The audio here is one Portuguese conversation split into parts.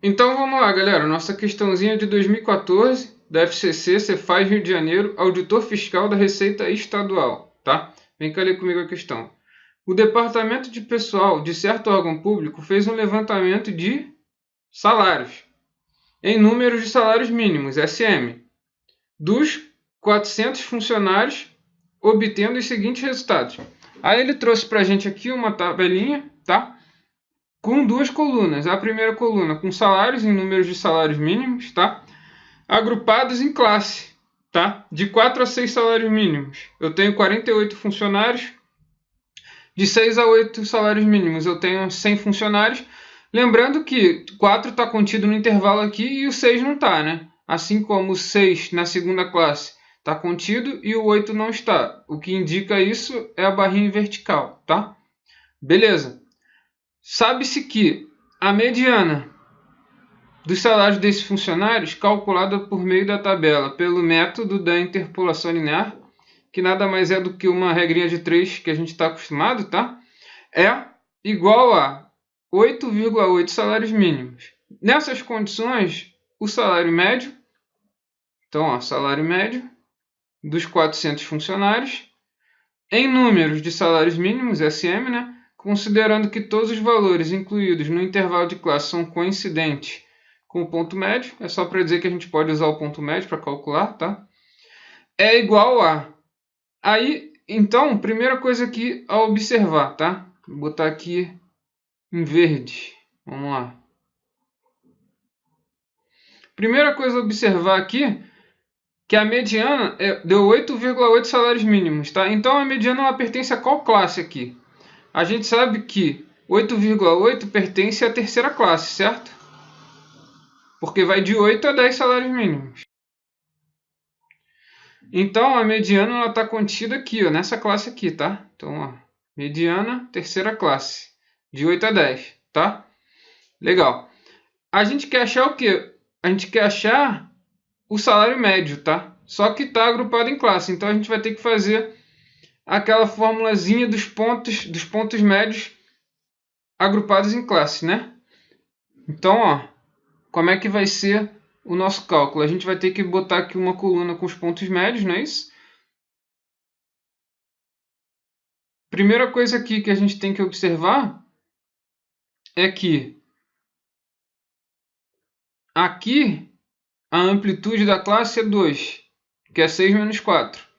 Então vamos lá, galera. Nossa questãozinha de 2014 da FCC, Cefaz Rio de Janeiro, auditor fiscal da Receita Estadual, tá? Vem cá ler comigo a questão. O Departamento de Pessoal de certo órgão público fez um levantamento de salários, em números de salários mínimos, SM, dos 400 funcionários, obtendo os seguintes resultados. Aí ele trouxe para a gente aqui uma tabelinha, tá? Com duas colunas. A primeira coluna com salários em números de salários mínimos, tá? Agrupados em classe, tá? De 4 a 6 salários mínimos. Eu tenho 48 funcionários. De 6 a 8 salários mínimos, eu tenho 100 funcionários. Lembrando que 4 está contido no intervalo aqui e o 6 não está, né? Assim como o 6 na segunda classe está contido e o 8 não está. O que indica isso é a barrinha vertical, tá? Beleza. Sabe-se que a mediana dos salários desses funcionários, calculada por meio da tabela pelo método da interpolação linear, que nada mais é do que uma regrinha de 3 que a gente está acostumado, tá? É igual a 8,8 salários mínimos. Nessas condições, o salário médio, então, ó, salário médio dos 400 funcionários, em números de salários mínimos, SM, né? Considerando que todos os valores incluídos no intervalo de classe são coincidentes com o ponto médio, é só para dizer que a gente pode usar o ponto médio para calcular, tá? É igual a... Aí, então, primeira coisa aqui a observar, tá? Vou botar aqui em verde. Vamos lá. Primeira coisa a observar aqui, que a mediana deu 8,8 salários mínimos, tá? Então, a mediana ela pertence a qual classe aqui? A gente sabe que 8,8 pertence à terceira classe, certo? Porque vai de 8 a 10 salários mínimos. Então, a mediana está contida aqui, ó, nessa classe aqui, tá? Então, ó, mediana, terceira classe, de 8 a 10, tá? Legal. A gente quer achar o quê? A gente quer achar o salário médio, tá? Só que está agrupado em classe. Então, a gente vai ter que fazer aquela formulazinha dos pontos médios agrupados em classe, né? Então, ó, como é que vai ser o nosso cálculo? A gente vai ter que botar aqui uma coluna com os pontos médios, não é isso? Primeira coisa aqui que a gente tem que observar é que aqui a amplitude da classe é 2, que é 6 menos 4.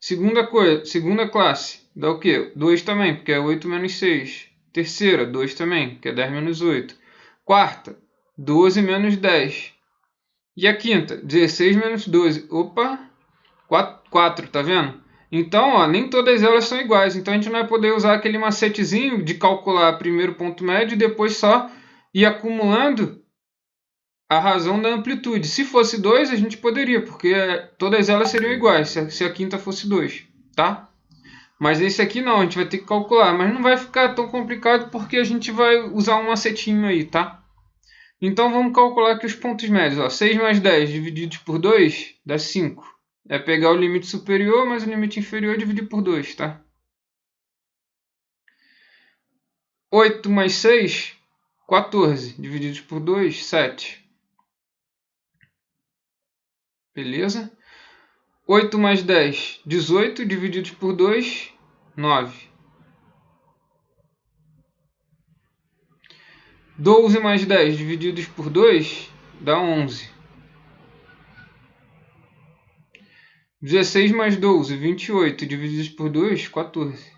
Segunda classe dá o quê? 2 também, porque é 8 menos 6. Terceira, 2 também, que é 10 menos 8. Quarta, 12 menos 10. E a quinta, 16 menos 12. Opa, 4, tá vendo? Então, ó, nem todas elas são iguais. Então, a gente não vai poder usar aquele macetezinho de calcular primeiro o ponto médio e depois só ir acumulando a razão da amplitude. Se fosse 2, a gente poderia, porque todas elas seriam iguais, se a quinta fosse 2, tá? Mas esse aqui não, a gente vai ter que calcular. Mas não vai ficar tão complicado porque a gente vai usar um macetinho aí, tá? Então, vamos calcular aqui os pontos médios. Ó. 6 mais 10 divididos por 2 dá 5. É pegar o limite superior mais o limite inferior e dividir por 2, tá? 8 mais 6, 14. Divididos por 2, 7. Beleza? 8 mais 10, 18. Divididos por 2, 9. 12 mais 10 divididos por 2 dá 11. 16 mais 12, 28. Divididos por 2, 14.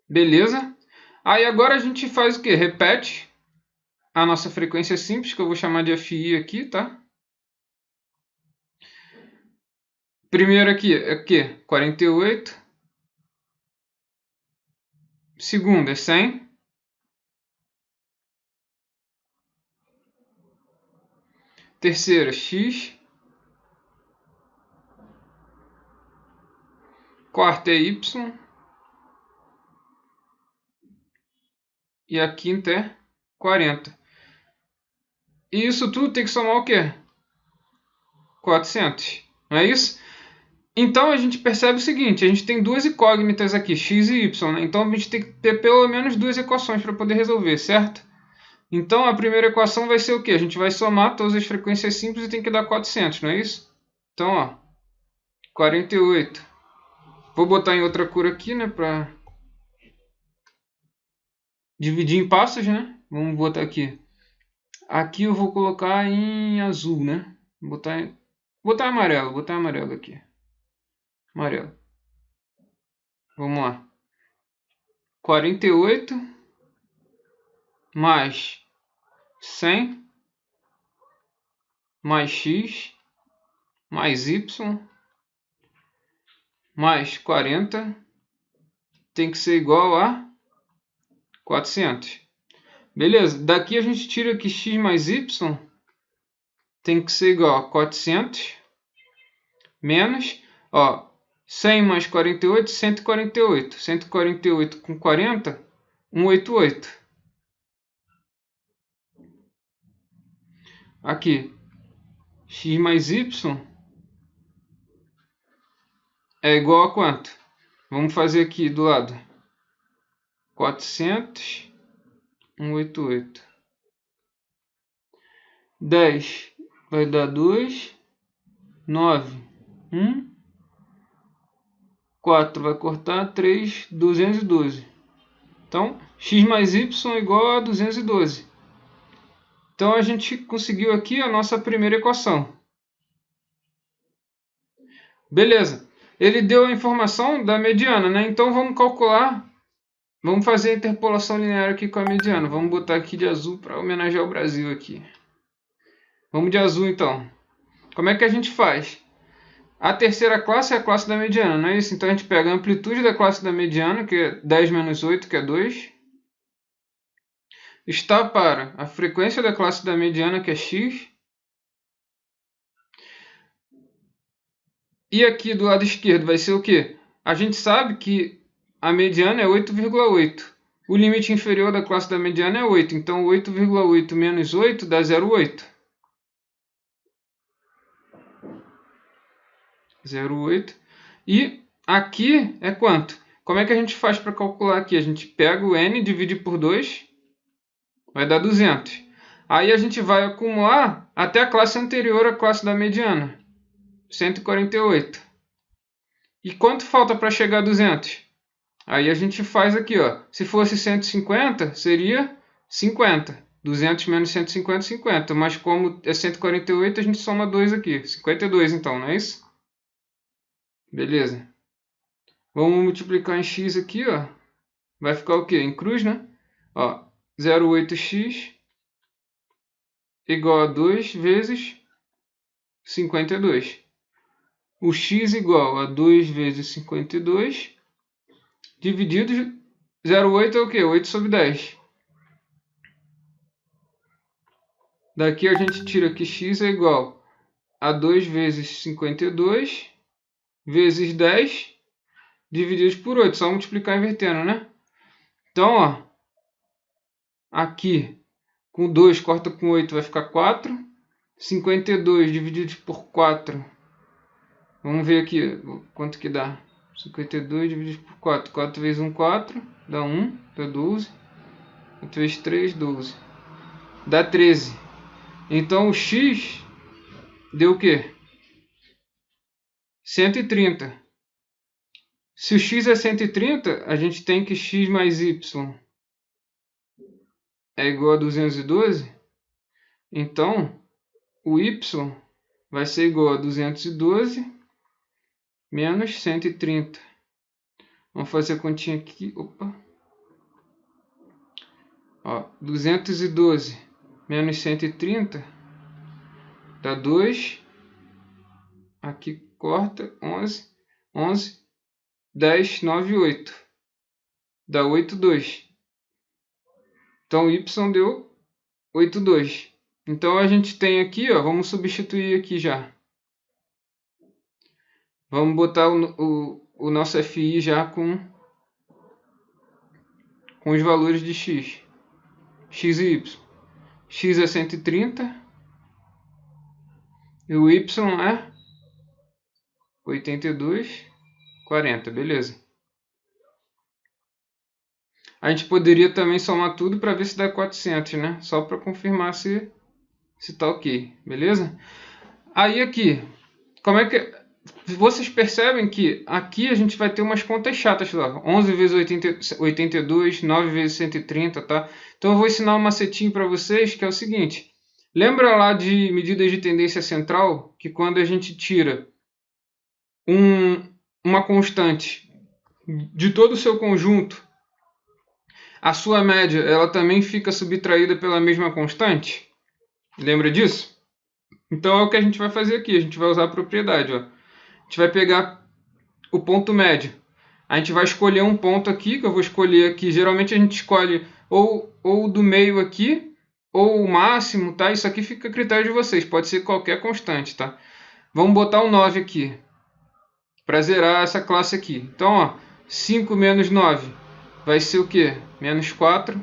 Beleza? Aí agora a gente faz o quê? Repete a nossa frequência simples, que eu vou chamar de FI aqui, tá? Primeiro aqui é o quê? 48. Segundo é 100. Terceira, X. Quarta é Y. E a quinta é 40. E isso tudo tem que somar o quê? 400. Não é isso? Então a gente percebe o seguinte, a gente tem duas incógnitas aqui, x e y, né? Então a gente tem que ter pelo menos duas equações para poder resolver, certo? Então a primeira equação vai ser o quê? A gente vai somar todas as frequências simples e tem que dar 400, não é isso? Então, ó, 48. Vou botar em outra cor aqui, né, para dividir em passos, né? Vamos botar aqui. Aqui eu vou colocar em azul, né? Vou botar amarelo aqui. Amarelo. Vamos lá. 48 mais 100 mais x mais y mais 40 tem que ser igual a 400. Beleza, daqui a gente tira que x mais y tem que ser igual a 400 menos, ó, 100 mais 48, 148. 148 com 40, 188. Aqui, x mais y é igual a quanto? Vamos fazer aqui do lado. 400, 188. 10 vai dar 2, 9, 1, 4 vai cortar, 3, 212. Então, x mais y é igual a 212. Então, a gente conseguiu aqui a nossa primeira equação. Beleza. Ele deu a informação da mediana, né? Então, vamos calcular. Vamos fazer a interpolação linear aqui com a mediana. Vamos botar aqui de azul para homenagear o Brasil aqui. Vamos de azul, então. Como é que a gente faz? A terceira classe é a classe da mediana, não é isso? Então, a gente pega a amplitude da classe da mediana, que é 10 menos 8, que é 2. Está para a frequência da classe da mediana, que é x. E aqui do lado esquerdo vai ser o quê? A gente sabe que a mediana é 8,8. O limite inferior da classe da mediana é 8. Então, 8,8 menos 8 dá 0,8. 0,8. E aqui é quanto? Como é que a gente faz para calcular aqui? A gente pega o n, divide por 2, vai dar 200. Aí a gente vai acumular até a classe anterior à classe da mediana, 148. E quanto falta para chegar a 200? Aí a gente faz aqui, ó. Se fosse 150, seria 50. 200 menos 150, 50. Mas como é 148, a gente soma 2 aqui. 52 então, não é isso? Beleza. Vamos multiplicar em x aqui, ó. Vai ficar o quê? Em cruz, né? Ó, 0,8x igual a 2 vezes 52. O x igual a 2 vezes 52 dividido 0,8 é o quê? 8 sobre 10. Daqui a gente tira que x é igual a 2 vezes 52 vezes 10 divididos por 8. Só multiplicar invertendo, né? Então, ó, aqui com 2 corta com 8 vai ficar 4. 52 dividido por 4. Vamos ver aqui quanto que dá. 52 dividido por 4. 4 vezes 1, 4. Dá 1, dá 12. 4 vezes 3, 12. Dá 13. Então o x deu o quê? 130. Se o x é 130, a gente tem que x mais y é igual a 212. Então, o y vai ser igual a 212 menos 130. Vamos fazer a continha aqui. Opa. Ó, 212 menos 130 dá 2. Aqui corta 11. 11. 10, 9, 8. Dá 8, 2. Então, y deu 8, 2. Então, a gente tem aqui, ó, vamos substituir aqui já. Vamos botar o nosso FI já com os valores de x. X e y. X é 130. E o y é 82, 40, beleza. A gente poderia também somar tudo para ver se dá 400, né? Só para confirmar se tá ok, beleza? Aí aqui, como é que... Vocês percebem que aqui a gente vai ter umas contas chatas lá. 11 vezes 82, 9 vezes 130, tá? Então eu vou ensinar um macetinho para vocês, que é o seguinte. Lembra lá de medidas de tendência central? Que quando a gente tira uma constante de todo o seu conjunto, a sua média ela também fica subtraída pela mesma constante? Lembra disso? Então é o que a gente vai fazer aqui. A gente vai usar a propriedade, ó. A gente vai pegar o ponto médio. A gente vai escolher um ponto aqui, que eu vou escolher aqui. Geralmente a gente escolhe ou do meio aqui, ou o máximo, tá? Isso aqui fica a critério de vocês. Pode ser qualquer constante, tá? Vamos botar o 9 aqui, para zerar essa classe aqui. Então, ó, 5 menos 9 vai ser o quê? Menos 4.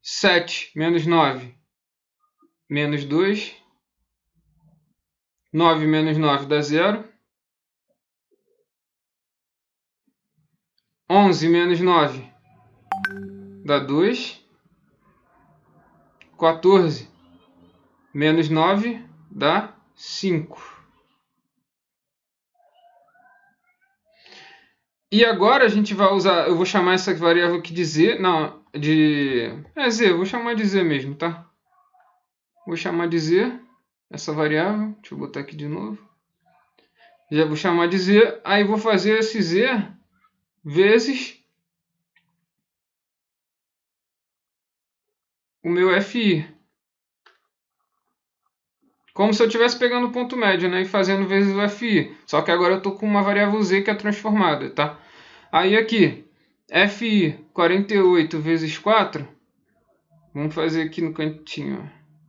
7 menos 9, menos 2. 9 menos 9 dá 0. 11 menos 9 dá 2. 14 menos 9 dá 5. E agora a gente vai usar... Eu vou chamar essa variável aqui de Z. Não, Z. Vou chamar de Z mesmo, tá? Vou chamar de Z essa variável. Deixa eu botar aqui de novo. Já vou chamar de Z. Aí vou fazer esse Z vezes o meu FI. Como se eu estivesse pegando o ponto médio, né? E fazendo vezes o FI. Só que agora eu estou com uma variável Z que é transformada, tá? Aí aqui, FI 48 vezes 4. Vamos fazer aqui no cantinho, ó.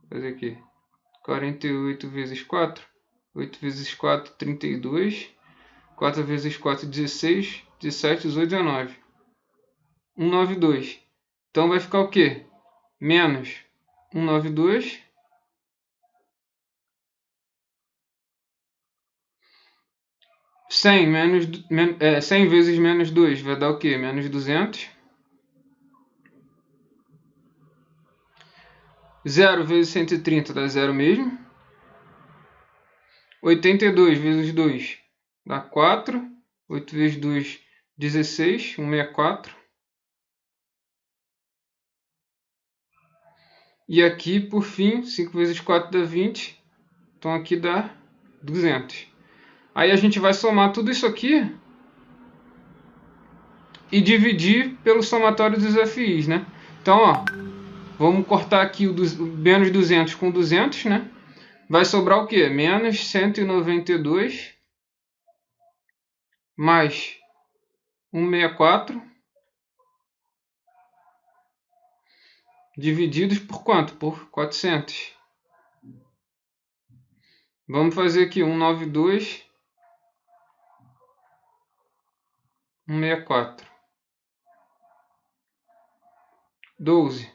Fazer aqui. 48 vezes 4. 8 vezes 4, 32. 4 vezes 4, 16. 17, 18, 19. 192. Então vai ficar o quê? Menos 192. 100 vezes menos 2 vai dar o quê? Menos 200. 0 vezes 130 dá 0 mesmo. 82 vezes 2 dá 4. 8 vezes 2, 16. 164. E aqui, por fim, 5 vezes 4 dá 20. Então aqui dá 200. Aí a gente vai somar tudo isso aqui e dividir pelo somatório dos FIs, né? Então, ó, vamos cortar aqui o menos 200 com 200, né? Vai sobrar o quê? Menos 192 mais 164 divididos por quanto? Por 400. Vamos fazer aqui 192 164. 12.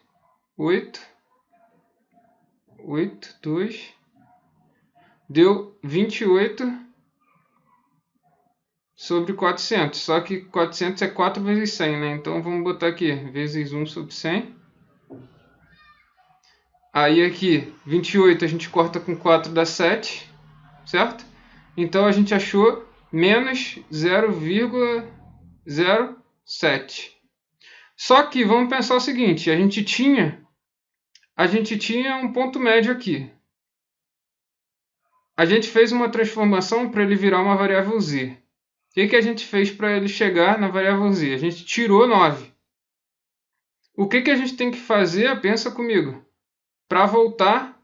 8. 8, 2. Deu 28 sobre 400. Só que 400 é 4 vezes 100, né? Então vamos botar aqui, vezes 1 sobre 100. Aí aqui, 28 a gente corta com 4 dá 7, certo? Então a gente achou menos 0,07. Só que vamos pensar o seguinte, a gente tinha um ponto médio aqui. A gente fez uma transformação para ele virar uma variável Z. O que a gente fez para ele chegar na variável Z? A gente tirou 9. O que a gente tem que fazer? Pensa comigo. Para voltar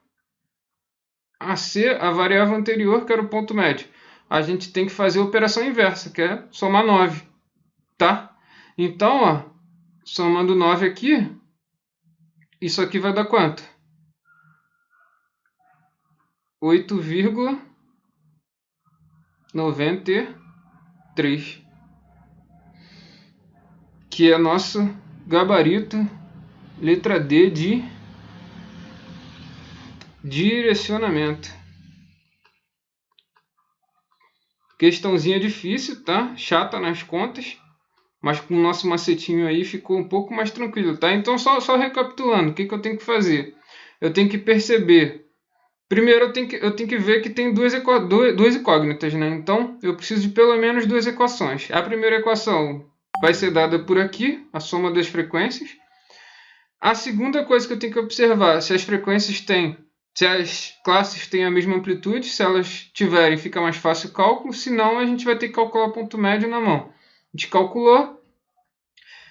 a ser a variável anterior, que era o ponto médio, a gente tem que fazer a operação inversa, que é somar 9. Tá? Então, ó, somando 9 aqui, isso aqui vai dar quanto? 8,93, que é nosso gabarito, letra D de direcionamento. Questãozinha difícil, tá? Chata nas contas, mas com o nosso macetinho aí ficou um pouco mais tranquilo, tá? Então, só recapitulando, o que eu tenho que fazer? Eu tenho que perceber. Primeiro, eu tenho que ver que tem duas incógnitas, né? Então, eu preciso de pelo menos duas equações. A primeira equação vai ser dada por aqui, a soma das frequências. A segunda coisa que eu tenho que observar, se as classes têm a mesma amplitude, se elas tiverem, fica mais fácil o cálculo, senão a gente vai ter que calcular o ponto médio na mão. A gente calculou,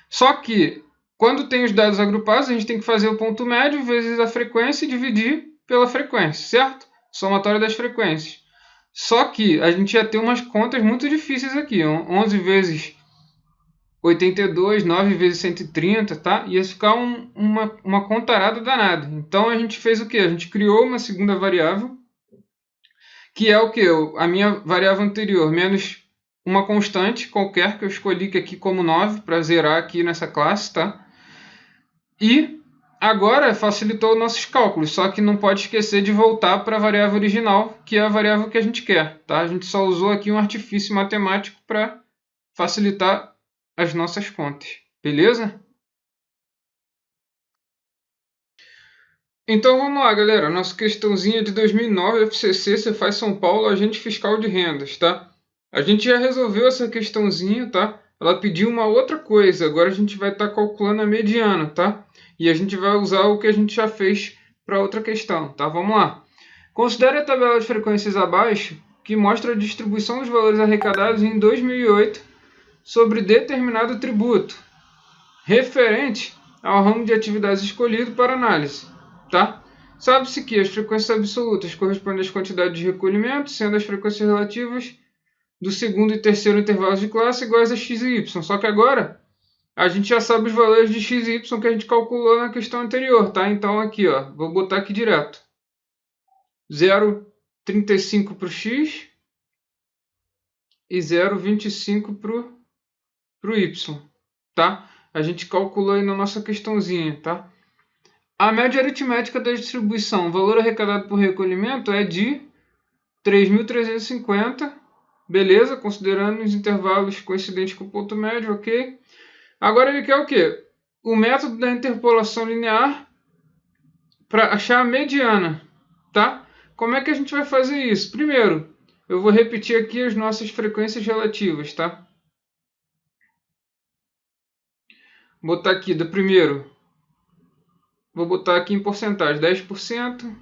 só que quando tem os dados agrupados, a gente tem que fazer o ponto médio vezes a frequência e dividir pela frequência, certo? Somatório das frequências. Só que a gente ia ter umas contas muito difíceis aqui, 11 vezes 82, 9 vezes 130, tá? Ia ficar uma contarada danada. Então a gente fez o quê? A gente criou uma segunda variável, que é o quê? A minha variável anterior, menos uma constante qualquer que eu escolhi aqui como 9 para zerar aqui nessa classe, tá? E agora facilitou nossos cálculos, só que não pode esquecer de voltar para a variável original, que é a variável que a gente quer, tá? A gente só usou aqui um artifício matemático para facilitar as nossas contas, beleza? Então vamos lá, galera. Nossa questãozinha de 2009, FCC, Cefaz São Paulo, Agente Fiscal de Rendas, tá? A gente já resolveu essa questãozinha, tá? Ela pediu uma outra coisa. Agora a gente vai estar calculando a mediana, tá? E a gente vai usar o que a gente já fez para outra questão, tá? Vamos lá. Considere a tabela de frequências abaixo, que mostra a distribuição dos valores arrecadados em 2008 sobre determinado tributo, referente ao ramo de atividades escolhido para análise, tá? Sabe-se que as frequências absolutas correspondem às quantidades de recolhimento, sendo as frequências relativas do segundo e terceiro intervalos de classe iguais a x e y. Só que agora a gente já sabe os valores de x e y que a gente calculou na questão anterior, tá? Então aqui, ó, vou botar aqui direto. 0,35 para o x e 0,25 para o y, tá? A gente calculou aí na nossa questãozinha, tá? A média aritmética da distribuição, o valor arrecadado por recolhimento é de 3.350, beleza? Considerando os intervalos coincidentes com o ponto médio, ok? Agora ele quer o quê? O método da interpolação linear para achar a mediana, tá? Como é que a gente vai fazer isso? Primeiro, eu vou repetir aqui as nossas frequências relativas, tá? Vou botar aqui do primeiro, vou botar aqui em porcentagem, 10%.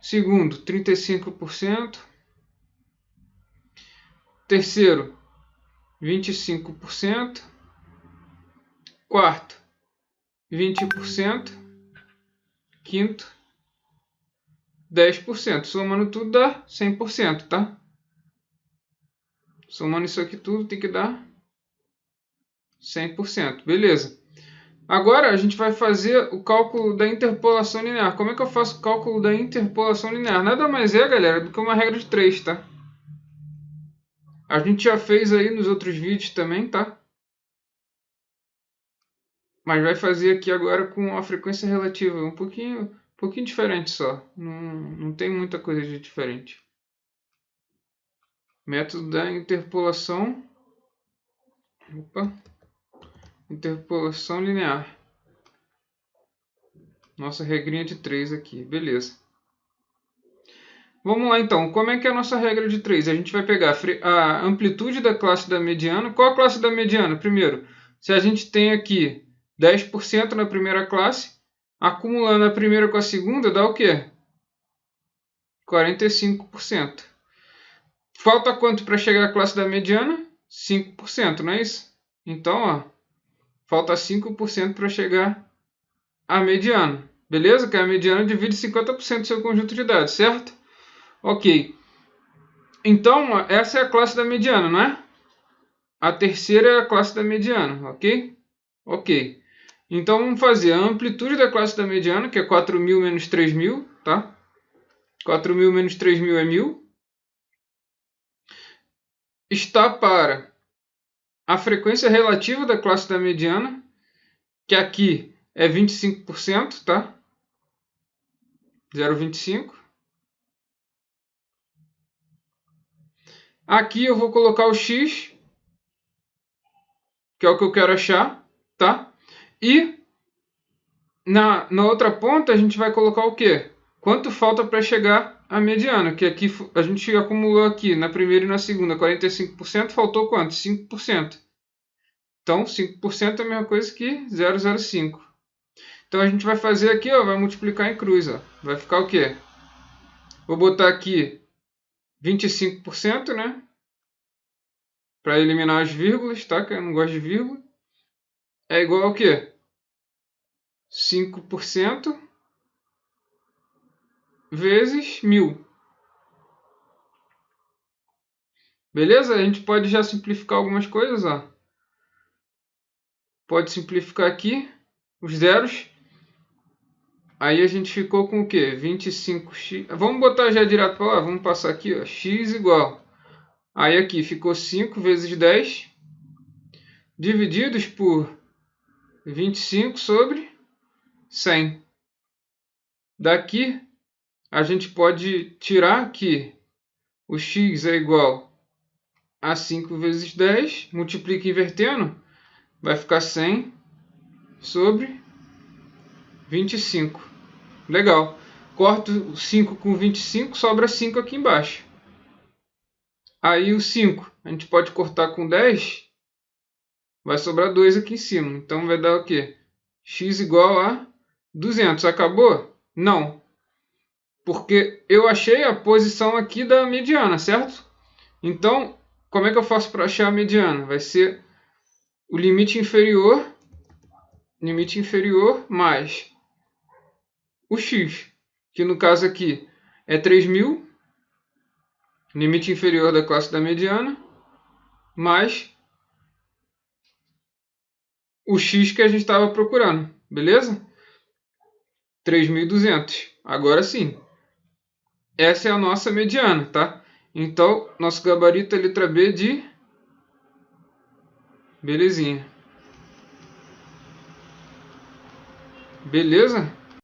Segundo, 35%. Terceiro, 25%. Quarto, 20%. Quinto, 10%. Somando tudo dá 100%, tá? Somando isso aqui tudo tem que dar 100%. Beleza. Agora a gente vai fazer o cálculo da interpolação linear. Como é que eu faço o cálculo da interpolação linear? Nada mais é, galera, do que uma regra de 3, tá? A gente já fez aí nos outros vídeos também, tá? Mas vai fazer aqui agora com a frequência relativa, um pouquinho diferente só. Não tem muita coisa de diferente. Método da interpolação. Opa. Interpolação linear. Nossa regrinha de 3 aqui, beleza. Vamos lá então, como é que é a nossa regra de 3? A gente vai pegar a amplitude da classe da mediana. Qual a classe da mediana? Primeiro, se a gente tem aqui 10% na primeira classe, acumulando a primeira com a segunda, dá o quê? 45%. Falta quanto para chegar à classe da mediana? 5%, não é isso? Então, ó, falta 5% para chegar à mediana. Beleza? Que a mediana divide 50% do seu conjunto de dados, certo? Ok. Então, essa é a classe da mediana, não é? A terceira é a classe da mediana, ok? Ok. Então, vamos fazer a amplitude da classe da mediana, que é 4.000 menos 3.000, tá? 4.000 menos 3.000 é 1.000. Está para a frequência relativa da classe da mediana, que aqui é 25%, tá? 0,25. Aqui eu vou colocar o x, que é o que eu quero achar, tá? E na outra ponta a gente vai colocar o quê? Quanto falta para chegar à mediana, que aqui a gente acumulou aqui na primeira e na segunda 45%, faltou quanto? 5%. Então 5% é a mesma coisa que 0,05. Então a gente vai fazer aqui, ó, vai multiplicar em cruz, ó. Vai ficar o quê? Vou botar aqui 25%, né? Para eliminar as vírgulas, tá? Que eu não gosto de vírgula. É igual ao quê? 5% vezes 1000. Beleza? A gente pode já simplificar algumas coisas, ó. Pode simplificar aqui os zeros. Aí a gente ficou com o quê? 25x. Vamos botar já direto para lá. Vamos passar aqui, ó. X igual. Aí aqui ficou 5 vezes 10 divididos por 25 sobre 100. Daqui a gente pode tirar que o x é igual a 5 vezes 10, multiplica invertendo, vai ficar 100 sobre 25. Legal. Corto 5 com 25, sobra 5 aqui embaixo. Aí o 5 a gente pode cortar com 10, vai sobrar 2 aqui em cima. Então vai dar o quê? X igual a 200. Acabou? Não. Porque eu achei a posição aqui da mediana, certo? Então, como é que eu faço para achar a mediana? Vai ser o limite inferior mais o x, que no caso aqui é 3.000, limite inferior da classe da mediana, mais o x que a gente estava procurando, beleza? 3.200. Agora sim, essa é a nossa mediana, tá? Então, nosso gabarito é letra B de... Belezinha. Beleza?